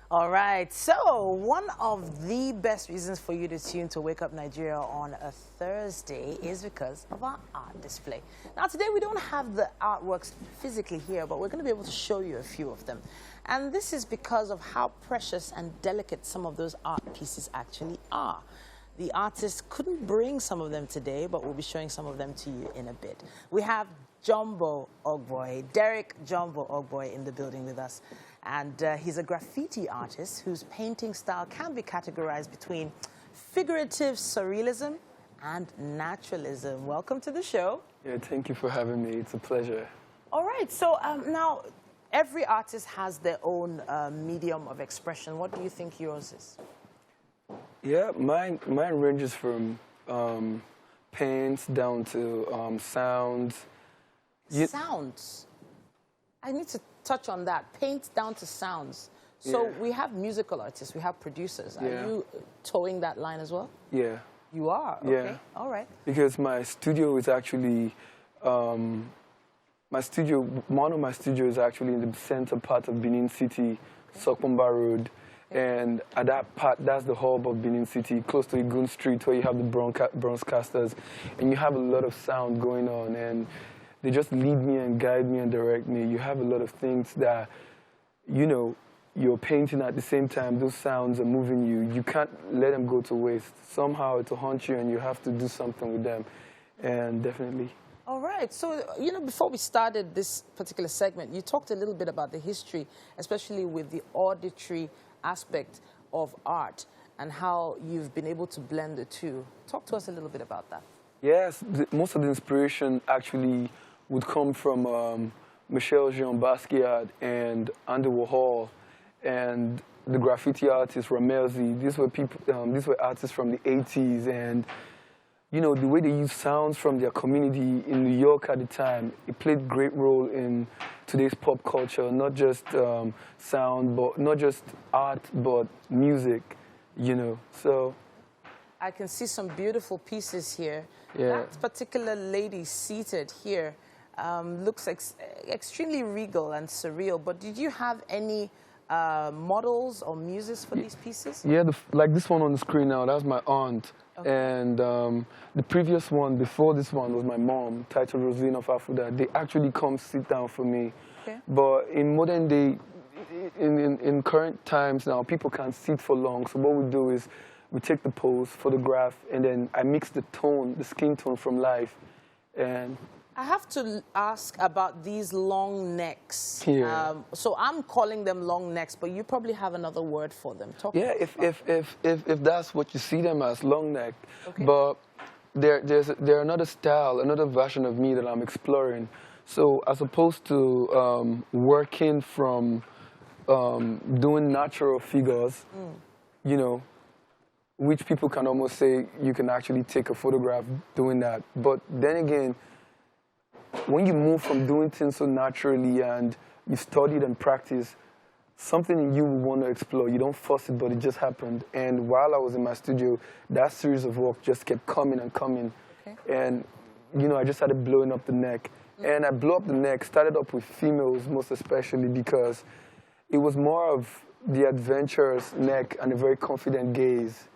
All right, so one of the best reasons for you to tune to Wake Up Nigeria on a Thursday is because of our art display. Now today we don't have the artworks physically here, but we're going to be able to show you a few of them. And this is because of how precious and delicate some of those art pieces actually are. The artists couldn't bring some of them today, but we'll be showing some of them to you in a bit. We have Jumbo Ogboi, Derek Jumbo Ogboi in the building with us. And he's a graffiti artist whose painting style can be categorized between figurative surrealism and naturalism. Welcome to the show. Yeah, thank you for having me. It's a pleasure. All right, so now every artist has their own medium of expression. What do you think yours is? Yeah, mine ranges from paints down to sounds. Sounds? I need to touch on that. Paint down to sounds. So Yeah. we have musical artists, we have producers. Yeah. Are you towing that line as well? Yeah. You are? Okay. Yeah. All right. Because my studio is actually, one of my studios is actually in the center part of Benin City, Sokpomba Road. And at that part, that's the hub of Benin City, close to Igun Street, where you have the Bronzecasters. And you have a lot of sound going on. And they just lead me and guide me and direct me. You have a lot of things that, you know, you're painting at the same time. Those sounds are moving you. You can't let them go to waste. Somehow it'll haunt you and you have to do something with them. And definitely. All right. So, you know, before we started this particular segment, you talked a little bit about the history, especially with the auditory aspect of art and how you've been able to blend the two. Talk to us a little bit about that. Yes, most of the inspiration actually would come from Michel Jean Basquiat and Andy Warhol and the graffiti artist Ramelzi. These were artists from the 80s, and you know, the way they use sounds from their community in New York at the time, it played a great role in today's pop culture, not just sound, but not just art, but music, you know, so. I can see some beautiful pieces here. Yeah. That particular lady seated here looks extremely regal and surreal, but did you have any models or muses for these pieces? Yeah, like this one on the screen now, that's my aunt. Okay. And the previous one, before this one, was my mom, titled Rosalina of Afuda. They actually come sit down for me. Okay. But in modern day, in current times now, people can't sit for long. So what we do is we take the pose, photograph, and then I mix the tone, the skin tone from life. And I have to ask about these long necks. Yeah. So I'm calling them long necks, but you probably have another word for them. Talk yeah, if that's what you see them as, long neck. Okay. But there's another style, another version of me that I'm exploring. So as opposed to working from doing natural figures, you know, which people can almost say you can actually take a photograph doing that. But then again, when you move from doing things so naturally and you studied and practice, something in you will want to explore. You don't force it, but it just happened. And while I was in my studio, that series of work just kept coming and coming. Okay. And, you know, I just started blowing up the neck. And I blew up the neck, started up with females most especially because it was more of the adventurous neck and a very confident gaze.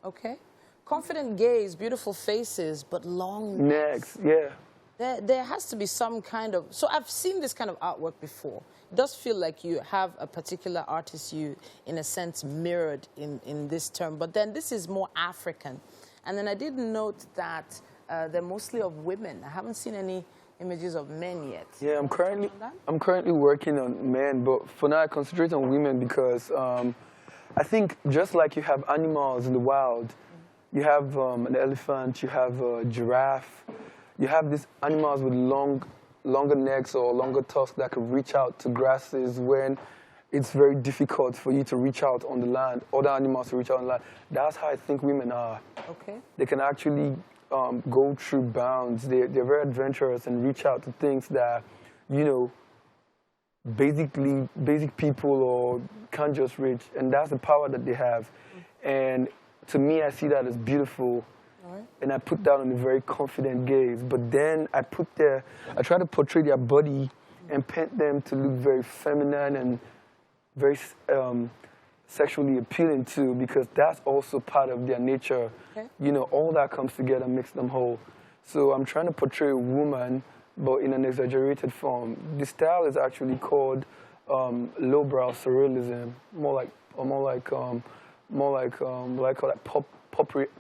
Okay. Confident gaze, beautiful faces, but long necks. Yeah. There has to be some kind of... So I've seen this kind of artwork before. It does feel like you have a particular artist you, in a sense, mirrored in this term. But then this is more African. And then I did note that they're mostly of women. I haven't seen any images of men yet. Yeah, I'm currently working on men, but for now I concentrate on women because I think just like you have animals in the wild, you have an elephant, you have a giraffe, you have these animals with longer necks or longer tusks that can reach out to grasses when it's very difficult for you to reach out on the land, other animals to reach out on the land. That's how I think women are. Okay. They can actually go through bounds. They're very adventurous and reach out to things that, you know, basic people or can't just reach. And that's the power that they have. And to me, I see that as beautiful. Right. And I put that on a very confident gaze. But then I try to portray their body and paint them to look very feminine and very sexually appealing too, because that's also part of their nature. Okay. You know, all that comes together makes them whole. So I'm trying to portray a woman, but in an exaggerated form. The style is actually called lowbrow surrealism, more like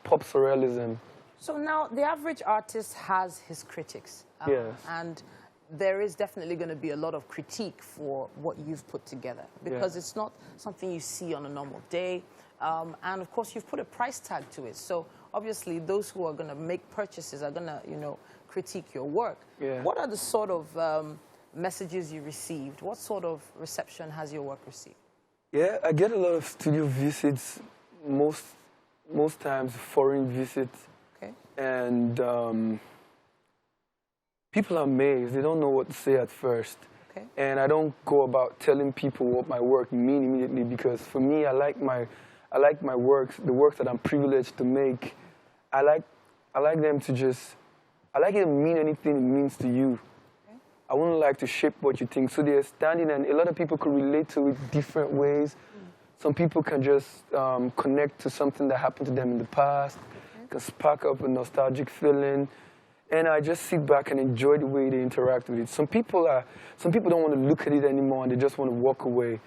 pop surrealism. So now the average artist has his critics. Yes. And there is definitely going to be a lot of critique for what you've put together, because it's not something you see on a normal day. And of course, you've put a price tag to it. So obviously, those who are going to make purchases are going to, you know, critique your work. Yeah. What are the sort of messages you received? What sort of reception has your work received? Yeah, I get a lot of studio visits, most times foreign visits. Okay. And people are amazed. They don't know what to say at first. Okay. And I don't go about telling people what my work means immediately, because for me, I like my works, the works that I'm privileged to make. I like them to just, I like it to mean anything it means to you. Okay. I wouldn't like to shape what you think. So they're standing, and a lot of people could relate to it different ways. Some people can just connect to something that happened to them in the past, can spark up a nostalgic feeling. And I just sit back and enjoy the way they interact with it. Some people don't want to look at it anymore, and they just want to walk away.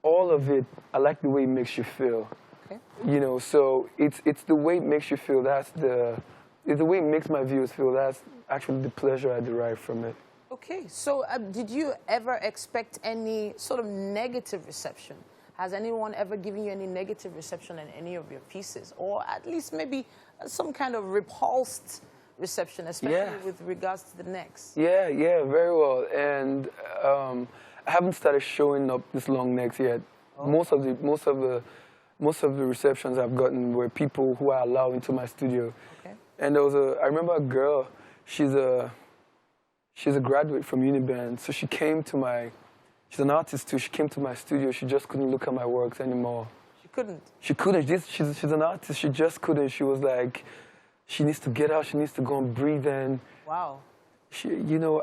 All of it, I like the way it makes you feel. Okay. You know, so it's the way it makes you feel. It's the way it makes my viewers feel. That's actually the pleasure I derive from it. Okay, so did you ever expect any sort of negative reception? Has anyone ever given you any negative reception in any of your pieces, or at least maybe some kind of repulsed reception, especially with regards to the necks? Yeah, very well. And I haven't started showing up this long necks yet. Oh. Most of the receptions I've gotten were people who I allow into my studio. Okay. And there was I remember a girl. She's a graduate from Uniben, so she came to my. She's an artist too. She came to my studio. She just couldn't look at my works anymore. She couldn't. She couldn't. She's an artist. She just couldn't. She was like, she needs to get out. She needs to go and breathe in. Wow. You know,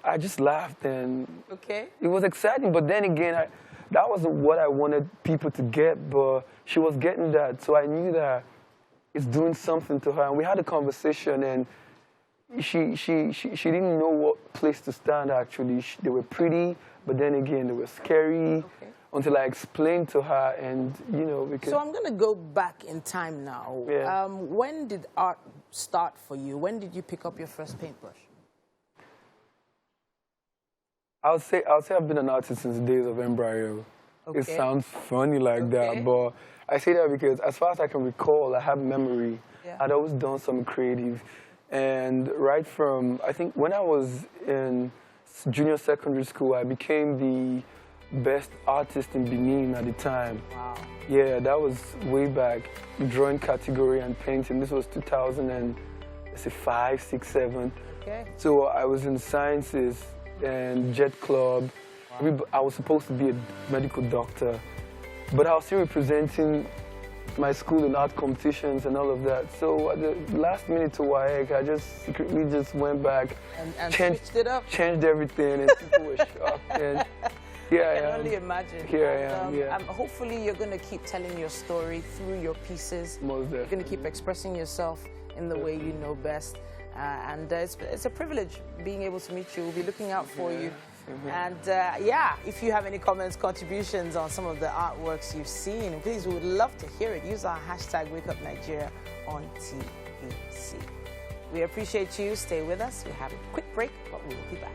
I just laughed, and it was exciting. But then again, that wasn't what I wanted people to get. But she was getting that, so I knew that it's doing something to her. And we had a conversation, and she didn't know what place to stand. Actually, they were pretty, but then again, they were scary. Okay. Until I explained to her, and you know, because. So I'm gonna go back in time now. Yeah. When did art start for you? When did you pick up your first paintbrush? I'll say I've been an artist since the days of embryo. Okay. It sounds funny like that, but I say that because as far as I can recall, I have memory. Yeah. I'd always done something creative, and right from I think when I was in junior secondary school, I became the best artist in Benin at the time. Wow. Yeah, that was way back. Drawing category and painting. This was 2005, 6, 7. Okay. So I was in sciences and jet club. Wow. I was supposed to be a medical doctor, but I was still representing my school in art competitions and all of that. So at the last minute to WAEC, I just secretly just went back and switched it up. Changed everything, and people were shocked. And here I can only imagine. Here I am, yeah. Hopefully you're going to keep telling your story through your pieces. Most definitely. You're going to keep expressing yourself in the way you know best. And it's a privilege being able to meet you. We'll be looking out for you. And if you have any comments, contributions on some of the artworks you've seen, please, we would love to hear it. Use our hashtag WakeUpNigeria on TVC. We appreciate you. Stay with us. We have a quick break, but we will be back.